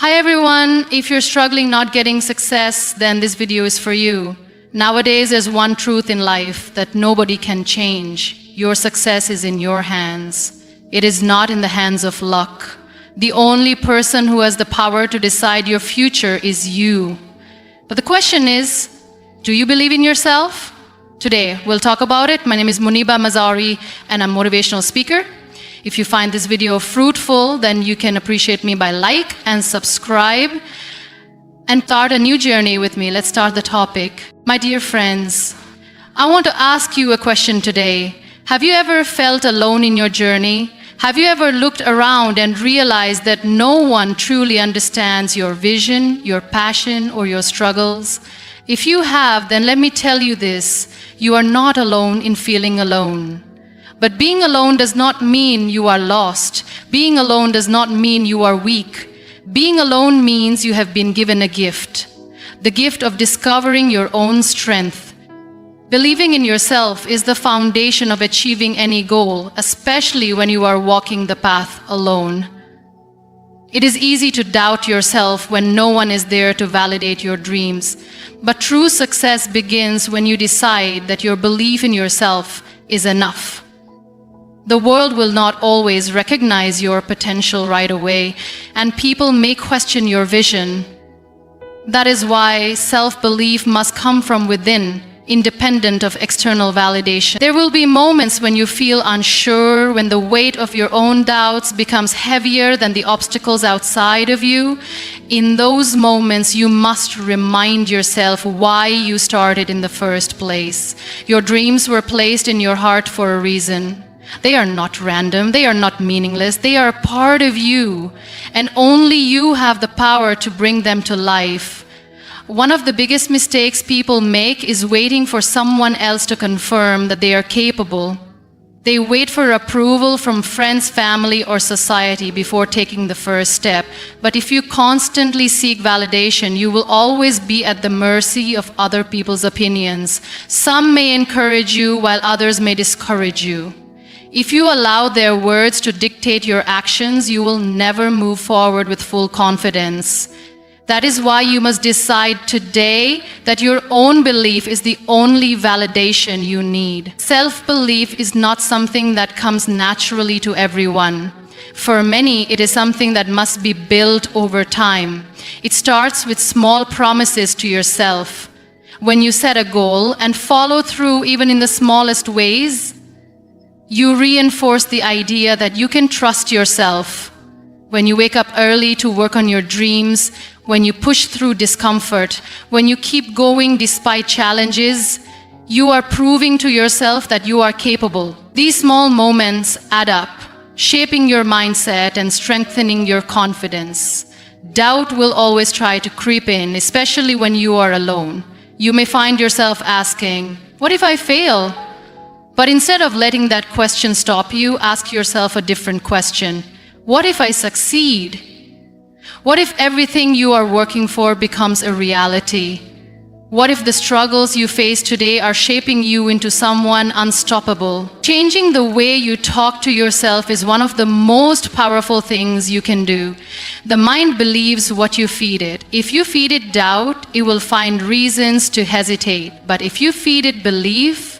Hi everyone, if you're struggling not getting success, then this video is for you. Nowadays, there's one truth in life that nobody can change. Your success is in your hands. It is not in the hands of luck. The only person who has the power to decide your future is you. But the question is, do you believe in yourself? Today, we'll talk about it. My name is Muniba Mazari, and I'm a motivational speaker. If you find this video fruitful, then you can appreciate me by like and subscribe and start a new journey with me. Let's start the topic. My dear friends, I want to ask you a question today. Have you ever felt alone in your journey? Have you ever looked around and realized that no one truly understands your vision, your passion, or your struggles? If you have, then let me tell you this. You are not alone in feeling alone. But being alone does not mean you are lost. Being alone does not mean you are weak. Being alone means you have been given a gift. The gift of discovering your own strength. Believing in yourself is the foundation of achieving any goal, especially when you are walking the path alone. It is easy to doubt yourself when no one is there to validate your dreams. But true success begins when you decide that your belief in yourself is enough. The world will not always recognize your potential right away, and people may question your vision. That is why self-belief must come from within, independent of external validation. There will be moments when you feel unsure, when the weight of your own doubts becomes heavier than the obstacles outside of you. In those moments, you must remind yourself why you started in the first place. Your dreams were placed in your heart for a reason. They are not random, they are not meaningless, they are a part of you, and only you have the power to bring them to life. One of the biggest mistakes people make is waiting for someone else to confirm that they are capable. They wait for approval from friends, family, or society before taking the first step. But if you constantly seek validation, you will always be at the mercy of other people's opinions. Some may encourage you while others may discourage you. If you allow their words to dictate your actions, you will never move forward with full confidence. That is why you must decide today that your own belief is the only validation you need. Self-belief is not something that comes naturally to everyone. For many, it is something that must be built over time. It starts with small promises to yourself. When you set a goal and follow through even in the smallest ways, you reinforce the idea that you can trust yourself. When you wake up early to work on your dreams, when you push through discomfort, when you keep going despite challenges, you are proving to yourself that you are capable. These small moments add up, shaping your mindset and strengthening your confidence. Doubt will always try to creep in, especially when you are alone. You may find yourself asking, "What if I fail?" But instead of letting that question stop you, ask yourself a different question. What if I succeed? What if everything you are working for becomes a reality? What if the struggles you face today are shaping you into someone unstoppable? Changing the way you talk to yourself is one of the most powerful things you can do. The mind believes what you feed it. If you feed it doubt, it will find reasons to hesitate. But if you feed it belief,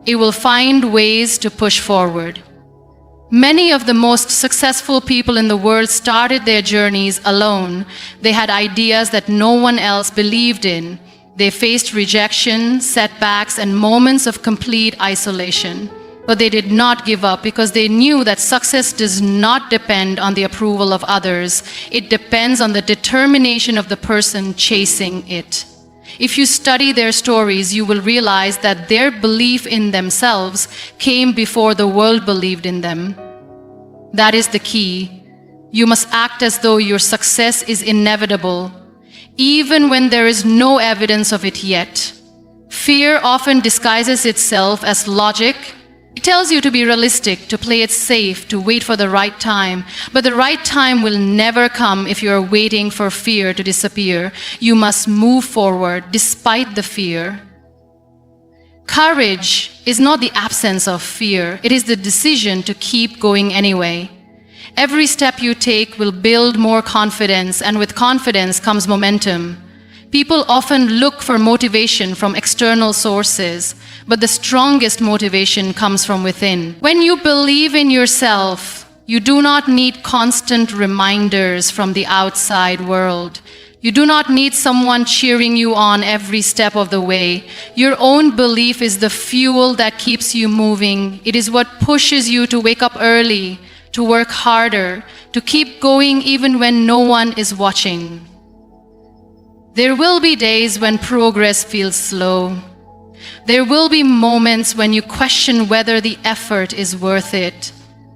it will find ways to push forward. Many of the most successful people in the world started their journeys alone. They had ideas that no one else believed in. They faced rejection, setbacks, and moments of complete isolation. But they did not give up because they knew that success does not depend on the approval of others. It depends on the determination of the person chasing it. If you study their stories, you will realize that their belief in themselves came before the world believed in them. That is the key. You must act as though your success is inevitable, even when there is no evidence of it yet. Fear often disguises itself as logic. It tells you to be realistic, to play it safe, to wait for the right time. But the right time will never come if you are waiting for fear to disappear. You must move forward despite the fear. Courage is not the absence of fear. It is the decision to keep going anyway. Every step you take will build more confidence, and with confidence comes momentum. People often look for motivation from external sources, but the strongest motivation comes from within. When you believe in yourself, you do not need constant reminders from the outside world. You do not need someone cheering you on every step of the way. Your own belief is the fuel that keeps you moving. It is what pushes you to wake up early, to work harder, to keep going even when no one is watching. There will be days when progress feels slow. There will be moments when you question whether the effort is worth it.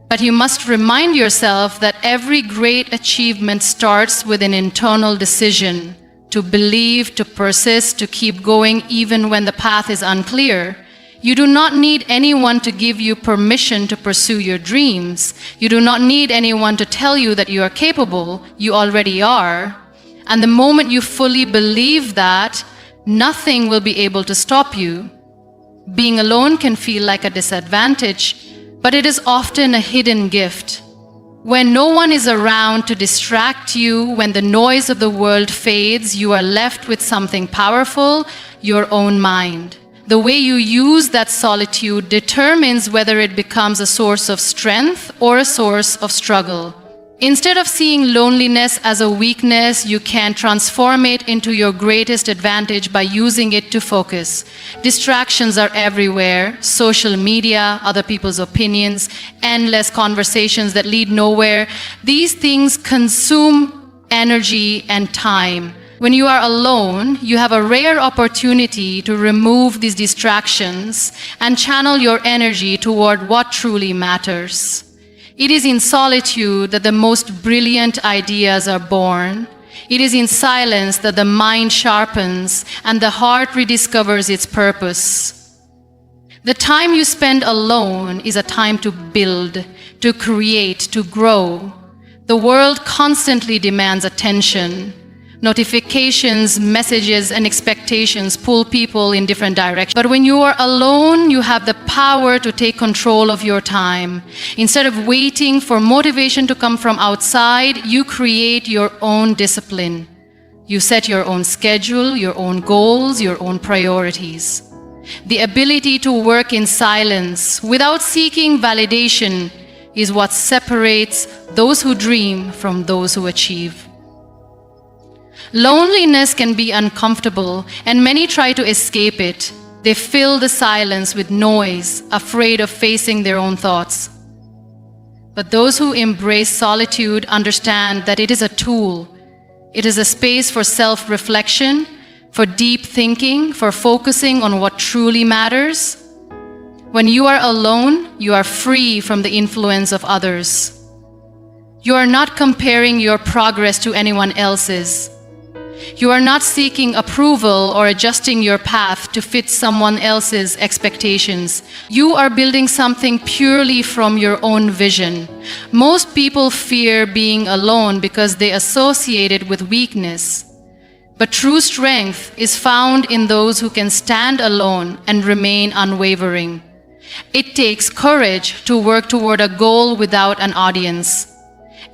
But you must remind yourself that every great achievement starts with an internal decision to believe, to persist, to keep going even when the path is unclear. You do not need anyone to give you permission to pursue your dreams. You do not need anyone to tell you that you are capable. You already are. And the moment you fully believe that, nothing will be able to stop you. Being alone can feel like a disadvantage, but it is often a hidden gift. When no one is around to distract you, when the noise of the world fades, you are left with something powerful, your own mind. The way you use that solitude determines whether it becomes a source of strength or a source of struggle. Instead of seeing loneliness as a weakness, you can transform it into your greatest advantage by using it to focus. Distractions are everywhere: social media, other people's opinions, endless conversations that lead nowhere. These things consume energy and time. When you are alone, you have a rare opportunity to remove these distractions and channel your energy toward what truly matters. It is in solitude that the most brilliant ideas are born. It is in silence that the mind sharpens and the heart rediscovers its purpose. The time you spend alone is a time to build, to create, to grow. The world constantly demands attention. Notifications, messages, and expectations pull people in different directions. But when you are alone, you have the power to take control of your time. Instead of waiting for motivation to come from outside, you create your own discipline. You set your own schedule, your own goals, your own priorities. The ability to work in silence without seeking validation is what separates those who dream from those who achieve. Loneliness can be uncomfortable, and many try to escape it. They fill the silence with noise, afraid of facing their own thoughts. But those who embrace solitude understand that it is a tool. It is a space for self-reflection, for deep thinking, for focusing on what truly matters. When you are alone, you are free from the influence of others. You are not comparing your progress to anyone else's. You are not seeking approval or adjusting your path to fit someone else's expectations. You are building something purely from your own vision. Most people fear being alone because they associate it with weakness. But true strength is found in those who can stand alone and remain unwavering. It takes courage to work toward a goal without an audience.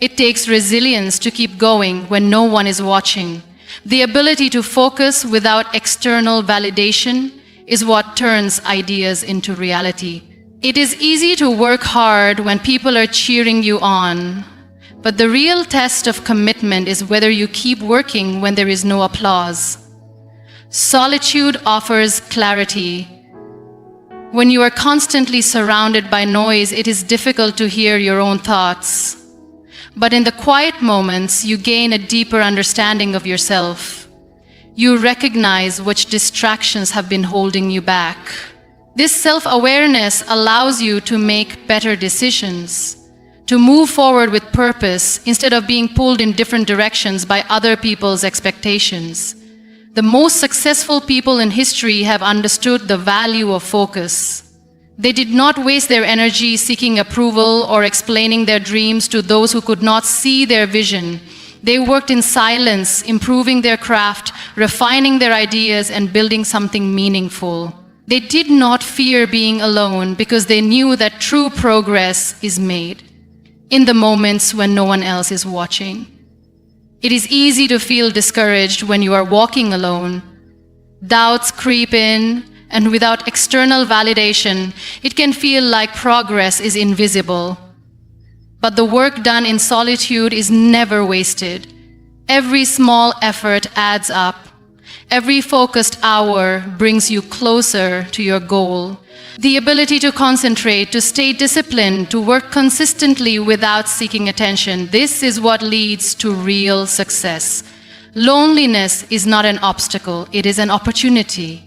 It takes resilience to keep going when no one is watching. The ability to focus without external validation is what turns ideas into reality. It is easy to work hard when people are cheering you on, but the real test of commitment is whether you keep working when there is no applause. Solitude offers clarity. When you are constantly surrounded by noise, it is difficult to hear your own thoughts. But in the quiet moments, you gain a deeper understanding of yourself. You recognize which distractions have been holding you back. This self-awareness allows you to make better decisions, to move forward with purpose instead of being pulled in different directions by other people's expectations. The most successful people in history have understood the value of focus. They did not waste their energy seeking approval or explaining their dreams to those who could not see their vision. They worked in silence, improving their craft, refining their ideas, and building something meaningful. They did not fear being alone because they knew that true progress is made. in the moments when no one else is watching. It is easy to feel discouraged when you are walking alone. Doubts creep in, and without external validation, it can feel like progress is invisible. But the work done in solitude is never wasted. Every small effort adds up. Every focused hour brings you closer to your goal. The ability to concentrate, to stay disciplined, to work consistently without seeking attention, this is what leads to real success. Loneliness is not an obstacle, it is an opportunity.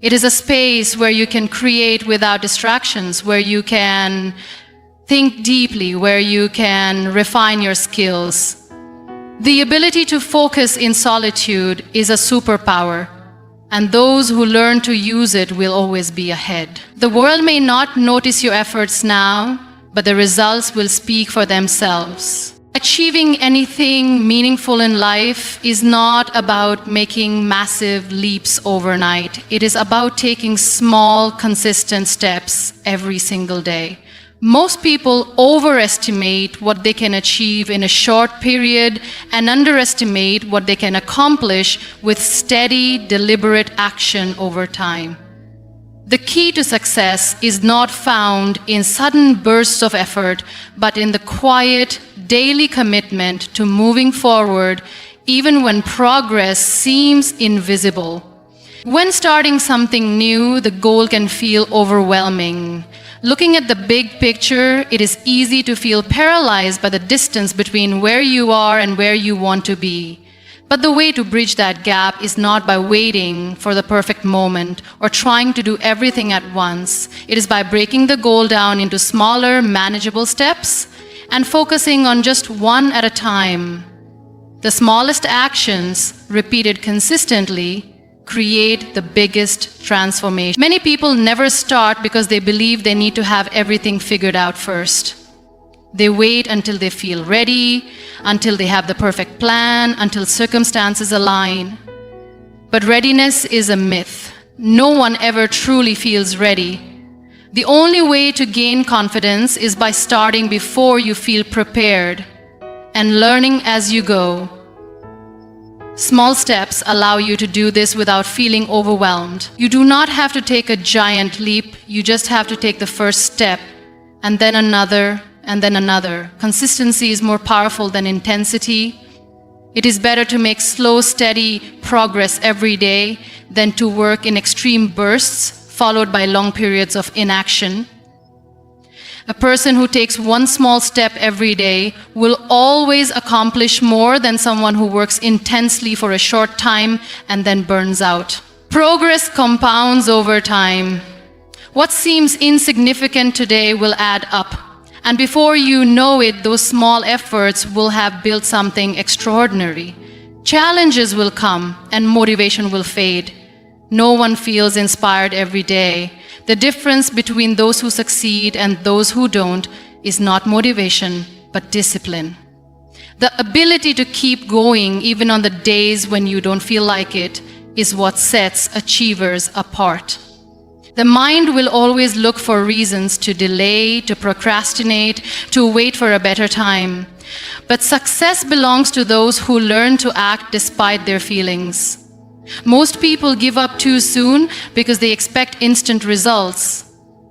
It is a space where you can create without distractions, where you can think deeply, where you can refine your skills. The ability to focus in solitude is a superpower, and those who learn to use it will always be ahead. The world may not notice your efforts now, but the results will speak for themselves. Achieving anything meaningful in life is not about making massive leaps overnight. It is about taking small, consistent steps every single day. Most people overestimate what they can achieve in a short period and underestimate what they can accomplish with steady, deliberate action over time. The key to success is not found in sudden bursts of effort, but in the quiet, daily commitment to moving forward even when progress seems invisible. When starting something new, the goal can feel overwhelming. Looking at the big picture, it is easy to feel paralyzed by the distance between where you are and where you want to be. But the way to bridge that gap is not by waiting for the perfect moment or trying to do everything at once. It is by breaking the goal down into smaller, manageable steps and focusing on just one at a time. The smallest actions, repeated consistently, create the biggest transformation. Many people never start because they believe they need to have everything figured out first. They wait until they feel ready, until they have the perfect plan, until circumstances align. But readiness is a myth. No one ever truly feels ready. The only way to gain confidence is by starting before you feel prepared and learning as you go. Small steps allow you to do this without feeling overwhelmed. You do not have to take a giant leap, you just have to take the first step, and then another, and then another. Consistency is more powerful than intensity. It is better to make slow, steady progress every day than to work in extreme bursts, followed by long periods of inaction. A person who takes one small step every day will always accomplish more than someone who works intensely for a short time and then burns out. Progress compounds over time. What seems insignificant today will add up. And before you know it, those small efforts will have built something extraordinary. Challenges will come and motivation will fade. No one feels inspired every day. The difference between those who succeed and those who don't is not motivation, but discipline. The ability to keep going even on the days when you don't feel like it is what sets achievers apart. The mind will always look for reasons to delay, to procrastinate, to wait for a better time. But success belongs to those who learn to act despite their feelings. Most people give up too soon because they expect instant results.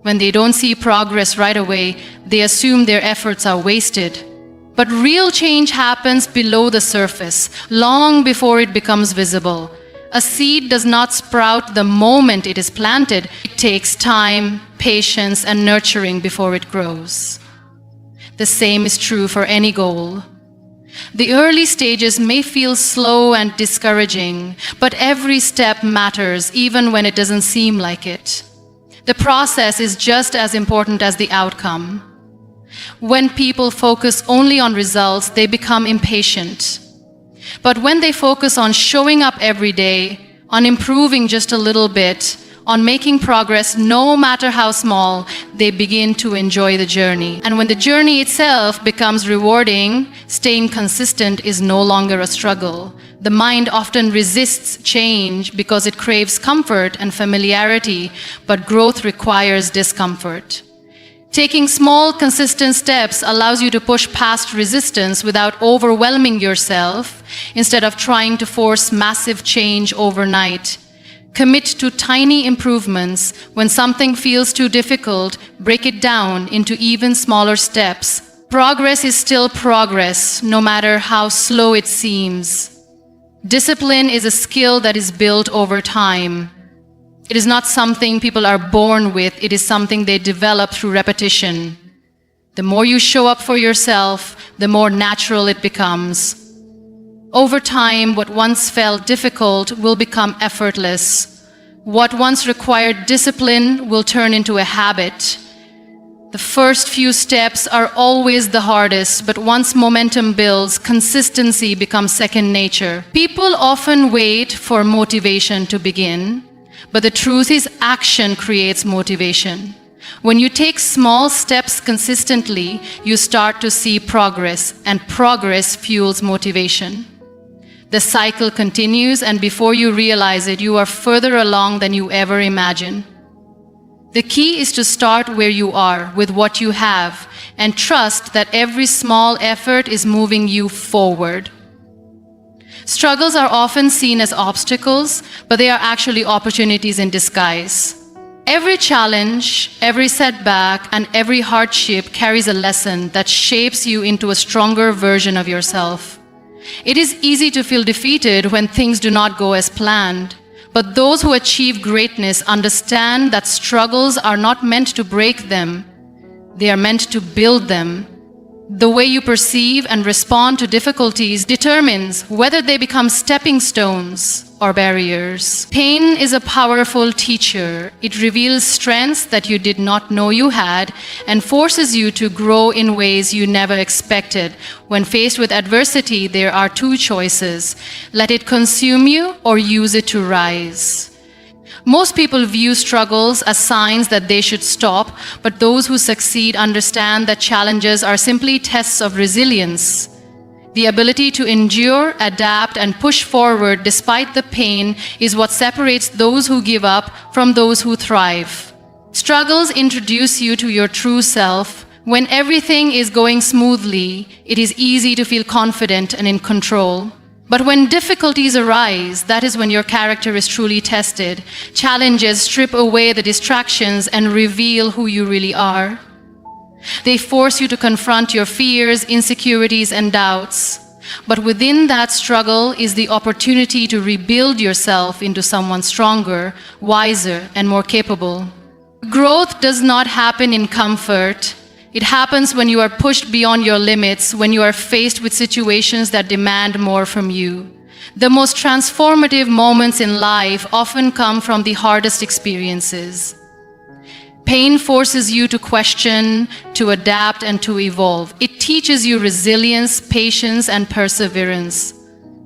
When they don't see progress right away, they assume their efforts are wasted. But real change happens below the surface, long before it becomes visible. A seed does not sprout the moment it is planted. It takes time, patience, and nurturing before it grows. The same is true for any goal. The early stages may feel slow and discouraging, but every step matters, even when it doesn't seem like it. The process is just as important as the outcome. When people focus only on results, they become impatient. But when they focus on showing up every day, on improving just a little bit, on making progress no matter how small, they begin to enjoy the journey. And when the journey itself becomes rewarding, staying consistent is no longer a struggle. The mind often resists change because it craves comfort and familiarity, but growth requires discomfort. Taking small, consistent steps allows you to push past resistance without overwhelming yourself, instead of trying to force massive change overnight. Commit to tiny improvements. When something feels too difficult, break it down into even smaller steps. Progress is still progress, no matter how slow it seems. Discipline is a skill that is built over time. It is not something people are born with, it is something they develop through repetition. The more you show up for yourself, the more natural it becomes. Over time, what once felt difficult will become effortless. What once required discipline will turn into a habit. The first few steps are always the hardest, but once momentum builds, consistency becomes second nature. People often wait for motivation to begin, but the truth is action creates motivation. When you take small steps consistently, you start to see progress, and progress fuels motivation. The cycle continues, and before you realize it, you are further along than you ever imagined. The key is to start where you are, with what you have, and trust that every small effort is moving you forward. Struggles are often seen as obstacles, but they are actually opportunities in disguise. Every challenge, every setback, and every hardship carries a lesson that shapes you into a stronger version of yourself. It is easy to feel defeated when things do not go as planned, but those who achieve greatness understand that struggles are not meant to break them, they are meant to build them. The way you perceive and respond to difficulties determines whether they become stepping stones or barriers. Pain is a powerful teacher. It reveals strengths that you did not know you had and forces you to grow in ways you never expected. When faced with adversity, there are two choices: let it consume you or use it to rise. Most people view struggles as signs that they should stop, but those who succeed understand that challenges are simply tests of resilience. The ability to endure, adapt, and push forward despite the pain is what separates those who give up from those who thrive. Struggles introduce you to your true self. When everything is going smoothly, it is easy to feel confident and in control. But when difficulties arise, that is when your character is truly tested. Challenges strip away the distractions and reveal who you really are. They force you to confront your fears, insecurities, and doubts. But within that struggle is the opportunity to rebuild yourself into someone stronger, wiser, and more capable. Growth does not happen in comfort. It happens when you are pushed beyond your limits, when you are faced with situations that demand more from you. The most transformative moments in life often come from the hardest experiences. Pain forces you to question, to adapt, and to evolve. It teaches you resilience, patience, and perseverance.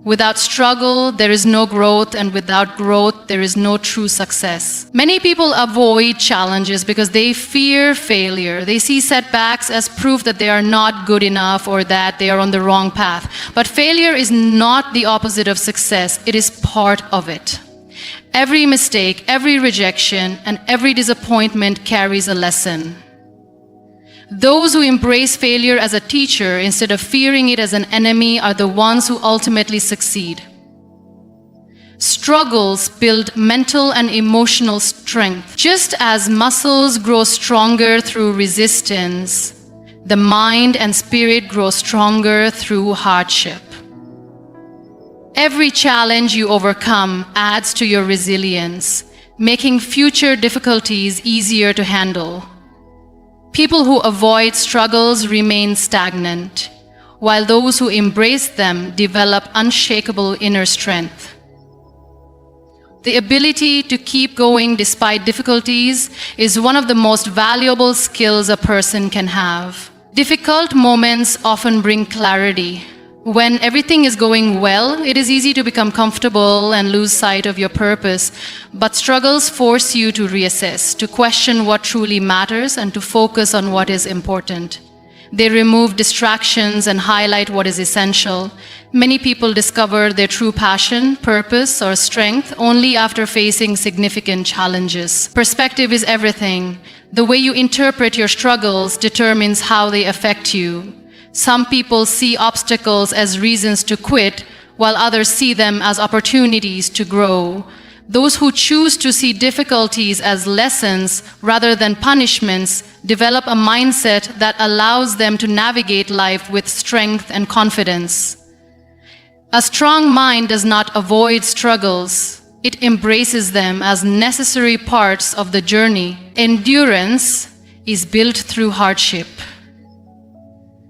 Without struggle, there is no growth, and without growth, there is no true success. Many people avoid challenges because they fear failure. They see setbacks as proof that they are not good enough or that they are on the wrong path. But failure is not the opposite of success. It is part of it. Every mistake, every rejection, and every disappointment carries a lesson. Those who embrace failure as a teacher instead of fearing it as an enemy are the ones who ultimately succeed. Struggles build mental and emotional strength. Just as muscles grow stronger through resistance, the mind and spirit grow stronger through hardship. Every challenge you overcome adds to your resilience, making future difficulties easier to handle. People who avoid struggles remain stagnant, while those who embrace them develop unshakable inner strength. The ability to keep going despite difficulties is one of the most valuable skills a person can have. Difficult moments often bring clarity. When everything is going well, it is easy to become comfortable and lose sight of your purpose. But struggles force you to reassess, to question what truly matters, and to focus on what is important. They remove distractions and highlight what is essential. Many people discover their true passion, purpose, or strength only after facing significant challenges. Perspective is everything. The way you interpret your struggles determines how they affect you. Some people see obstacles as reasons to quit, while others see them as opportunities to grow. Those who choose to see difficulties as lessons rather than punishments develop a mindset that allows them to navigate life with strength and confidence. A strong mind does not avoid struggles. It embraces them as necessary parts of the journey. Endurance is built through hardship.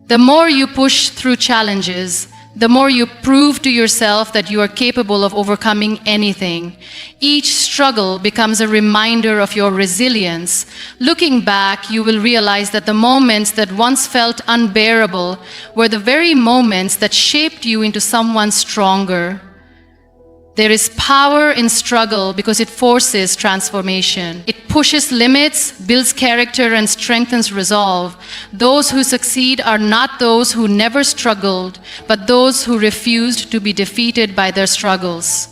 The more you push through challenges, the more you prove to yourself that you are capable of overcoming anything. Each struggle becomes a reminder of your resilience. Looking back, you will realize that the moments that once felt unbearable were the very moments that shaped you into someone stronger. There is power in struggle because it forces transformation. It pushes limits, builds character, and strengthens resolve. Those who succeed are not those who never struggled, but those who refused to be defeated by their struggles.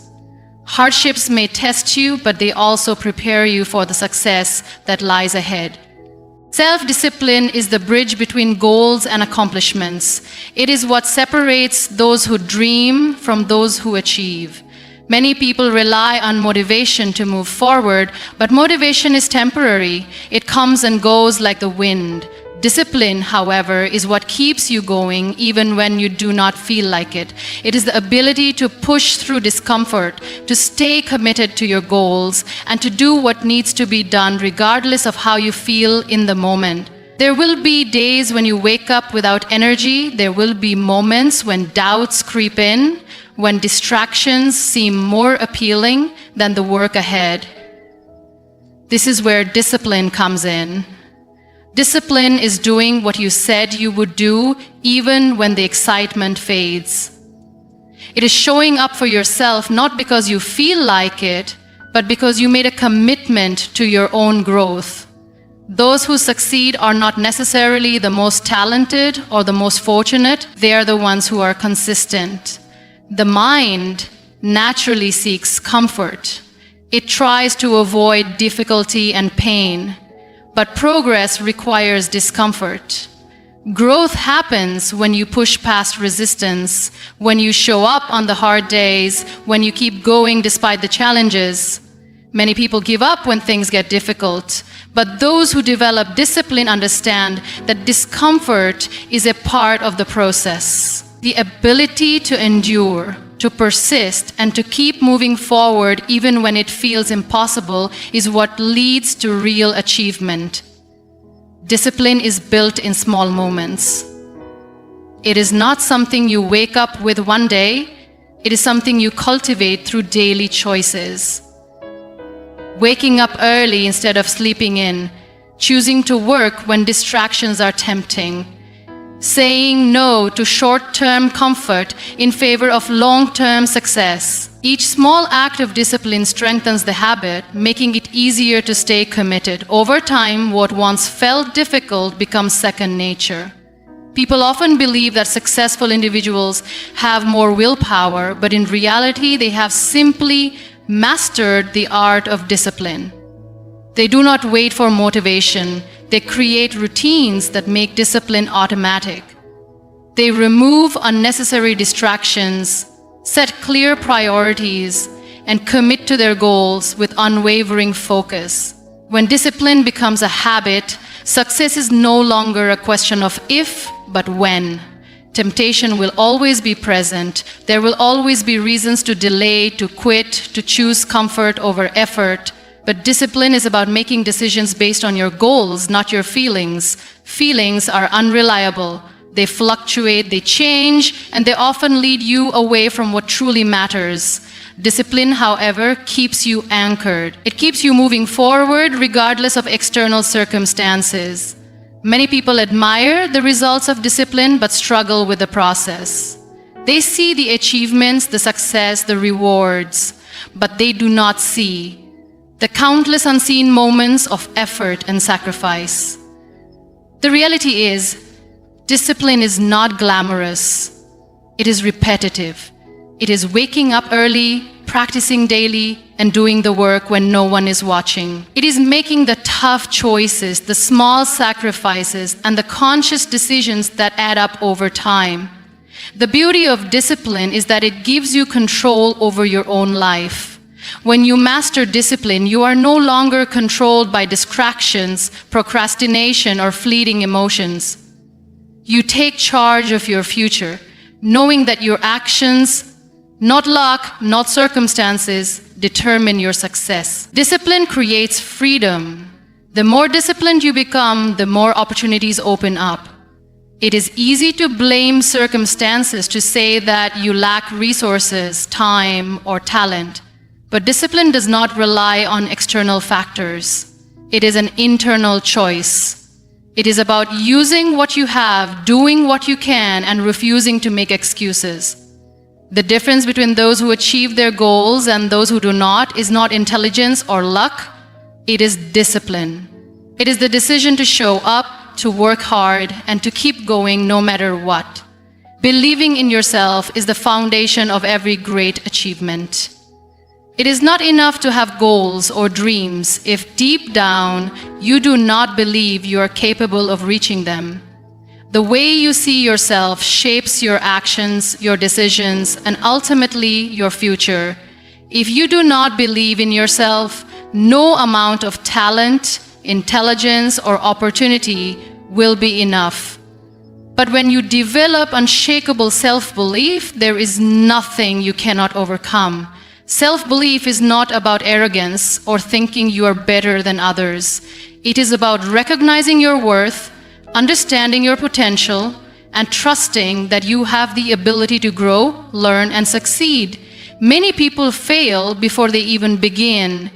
Hardships may test you, but they also prepare you for the success that lies ahead. Self-discipline is the bridge between goals and accomplishments. It is what separates those who dream from those who achieve. Many people rely on motivation to move forward, but motivation is temporary. It comes and goes like the wind. Discipline, however, is what keeps you going even when you do not feel like it. It is the ability to push through discomfort, to stay committed to your goals, and to do what needs to be done regardless of how you feel in the moment. There will be days when you wake up without energy. There will be moments when doubts creep in, when distractions seem more appealing than the work ahead. This is where discipline comes in. Discipline is doing what you said you would do, even when the excitement fades. It is showing up for yourself not because you feel like it, but because you made a commitment to your own growth. Those who succeed are not necessarily the most talented or the most fortunate. They are the ones who are consistent. The mind naturally seeks comfort. It tries to avoid difficulty and pain, but progress requires discomfort. Growth happens when you push past resistance, when you show up on the hard days, when you keep going despite the challenges. Many people give up when things get difficult, but those who develop discipline understand that discomfort is a part of the process. The ability to endure, to persist, and to keep moving forward even when it feels impossible is what leads to real achievement. Discipline is built in small moments. It is not something you wake up with one day. It is something you cultivate through daily choices. Waking up early instead of sleeping in, choosing to work when distractions are tempting, saying no to short-term comfort in favor of long-term success. Each small act of discipline strengthens the habit, making it easier to stay committed. Over time, what once felt difficult becomes second nature. People often believe that successful individuals have more willpower, but in reality, they have simply mastered the art of discipline. They do not wait for motivation. They create routines that make discipline automatic. They remove unnecessary distractions, set clear priorities, and commit to their goals with unwavering focus. When discipline becomes a habit, success is no longer a question of if, but when. Temptation will always be present. There will always be reasons to delay, to quit, to choose comfort over effort. But discipline is about making decisions based on your goals, not your feelings. Feelings are unreliable. They fluctuate, they change, and they often lead you away from what truly matters. Discipline, however, keeps you anchored. It keeps you moving forward regardless of external circumstances. Many people admire the results of discipline but struggle with the process. They see the achievements, the success, the rewards, but they do not see the countless unseen moments of effort and sacrifice. The reality is, discipline is not glamorous. It is repetitive. It is waking up early, practicing daily, and doing the work when no one is watching. It is making the tough choices, the small sacrifices, and the conscious decisions that add up over time. The beauty of discipline is that it gives you control over your own life. When you master discipline, you are no longer controlled by distractions, procrastination, or fleeting emotions. You take charge of your future, knowing that your actions, not luck, not circumstances, determine your success. Discipline creates freedom. The more disciplined you become, the more opportunities open up. It is easy to blame circumstances, to say that you lack resources, time, or talent. But discipline does not rely on external factors. It is an internal choice. It is about using what you have, doing what you can, and refusing to make excuses. The difference between those who achieve their goals and those who do not is not intelligence or luck. It is discipline. It is the decision to show up, to work hard, and to keep going no matter what. Believing in yourself is the foundation of every great achievement. It is not enough to have goals or dreams if deep down you do not believe you are capable of reaching them. The way you see yourself shapes your actions, your decisions, and ultimately your future. If you do not believe in yourself, no amount of talent, intelligence, or opportunity will be enough. But when you develop unshakable self-belief, there is nothing you cannot overcome. Self-belief is not about arrogance or thinking you are better than others. It is about recognizing your worth, understanding your potential, and trusting that you have the ability to grow, learn, and succeed. Many people fail before they even begin,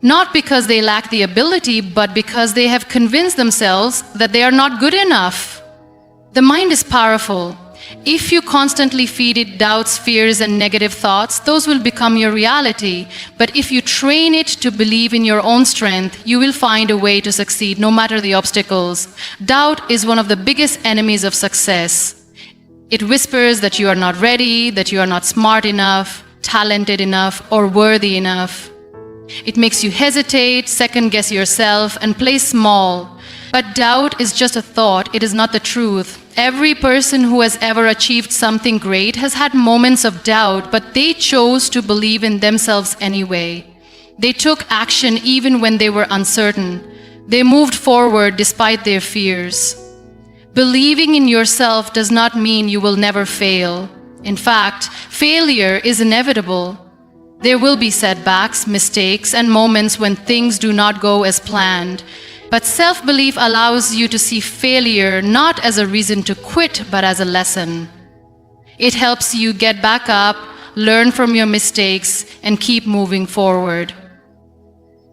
not because they lack the ability, but because they have convinced themselves that they are not good enough. The mind is powerful. If you constantly feed it doubts, fears, and negative thoughts, those will become your reality. But if you train it to believe in your own strength, you will find a way to succeed no matter the obstacles. Doubt is one of the biggest enemies of success. It whispers that you are not ready, that you are not smart enough, talented enough, or worthy enough. It makes you hesitate, second-guess yourself, and play small. But doubt is just a thought, it is not the truth. Every person who has ever achieved something great has had moments of doubt, but they chose to believe in themselves anyway. They took action even when they were uncertain. They moved forward despite their fears. Believing in yourself does not mean you will never fail. In fact, failure is inevitable. There will be setbacks, mistakes, and moments when things do not go as planned. But self-belief allows you to see failure not as a reason to quit, but as a lesson. It helps you get back up, learn from your mistakes, and keep moving forward.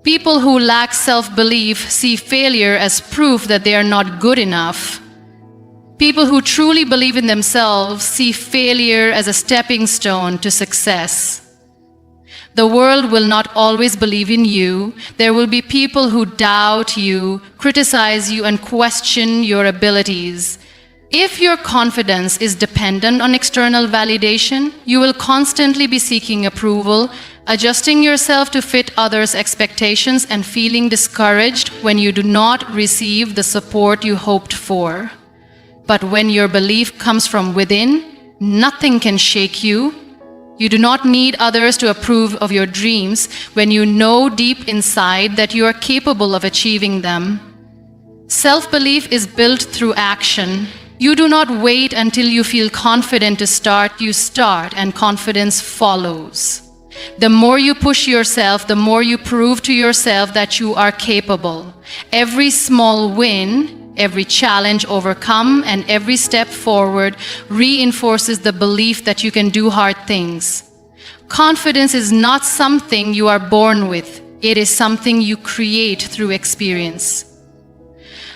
People who lack self-belief see failure as proof that they are not good enough. People who truly believe in themselves see failure as a stepping stone to success. The world will not always believe in you. There will be people who doubt you, criticize you, and question your abilities. If your confidence is dependent on external validation, you will constantly be seeking approval, adjusting yourself to fit others' expectations, and feeling discouraged when you do not receive the support you hoped for. But when your belief comes from within, nothing can shake you. You do not need others to approve of your dreams when you know deep inside that you are capable of achieving them. Self-belief is built through action. You do not wait until you feel confident to start, you start, and confidence follows. The more you push yourself, the more you prove to yourself that you are capable. Every small win, every challenge overcome, and every step forward reinforces the belief that you can do hard things. Confidence is not something you are born with. It is something you create through experience.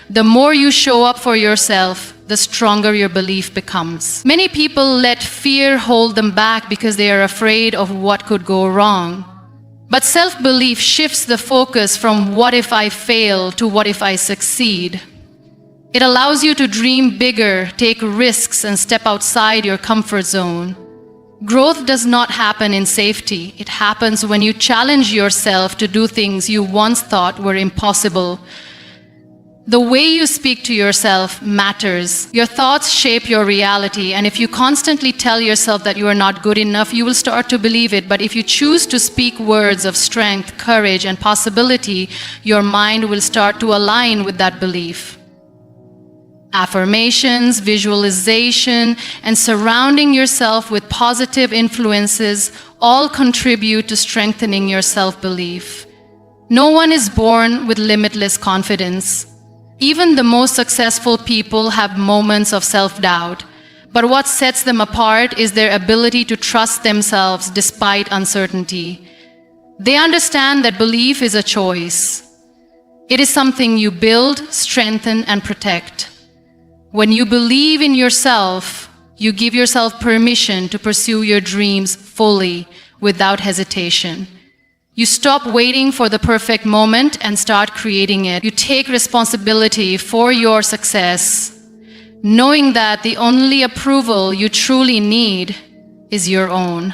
The more you show up for yourself, the stronger your belief becomes. Many people let fear hold them back because they are afraid of what could go wrong. But self-belief shifts the focus from what if I fail to what if I succeed. It allows you to dream bigger, take risks, and step outside your comfort zone. Growth does not happen in safety. It happens when you challenge yourself to do things you once thought were impossible. The way you speak to yourself matters. Your thoughts shape your reality, and if you constantly tell yourself that you are not good enough, you will start to believe it. But if you choose to speak words of strength, courage, and possibility, your mind will start to align with that belief. Affirmations, visualization, and surrounding yourself with positive influences all contribute to strengthening your self-belief. No one is born with limitless confidence. Even the most successful people have moments of self-doubt, but what sets them apart is their ability to trust themselves despite uncertainty. They understand that belief is a choice. It is something you build, strengthen, and protect. When you believe in yourself, you give yourself permission to pursue your dreams fully, without hesitation. You stop waiting for the perfect moment and start creating it. You take responsibility for your success, knowing that the only approval you truly need is your own.